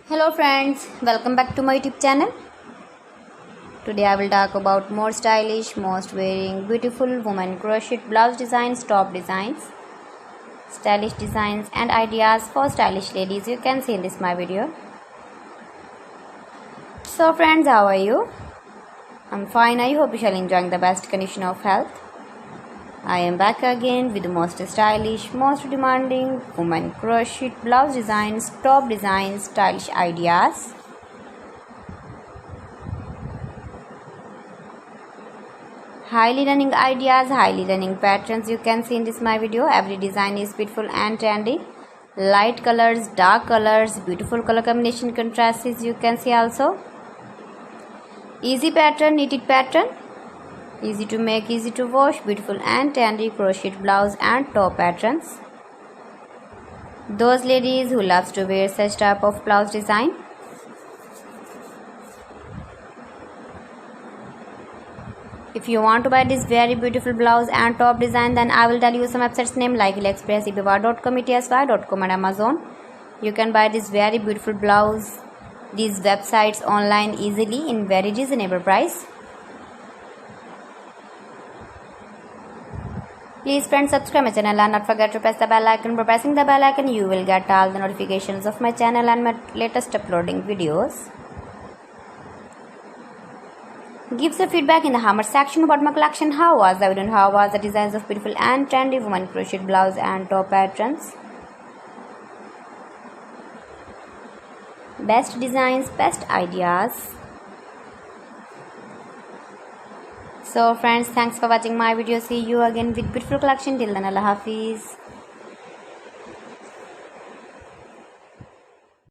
Hello friends, welcome back to my YouTube channel. Today I will talk about more stylish, most wearing, beautiful women crochet blouse designs, top designs, stylish designs and ideas for stylish ladies. You can see in this my video. So friends, how are you? I'm fine. I hope you shall enjoying the best condition of health. I am back again with the most stylish, most demanding women crochet blouse designs, top designs, stylish ideas. Highly running ideas, highly running patterns you can see in this my video. Every design is beautiful and trendy. Light colors, dark colors, beautiful color combination contrasts you can see also. Easy pattern, knitted pattern. Easy to make, easy to wash, beautiful and trendy crochet blouse and top patterns. Those ladies who loves to wear such type of blouse design. If you want to buy this very beautiful blouse and top design, then I will tell you some websites name like AliExpress, eBay.com, ETSY.com and Amazon. You can buy this very beautiful blouse, these websites online easily in very reasonable price. Please friends, subscribe my channel and not forget to press the bell icon. By pressing the bell icon, you will get all the notifications of my channel and my latest uploading videos. Give the feedback in the comment section about my collection. How was the video and how was the designs of beautiful and trendy women crochet blouse and top patterns. Best designs, best ideas. So friends, thanks for watching my video. See you again with beautiful collection. Till then, Allah Hafiz.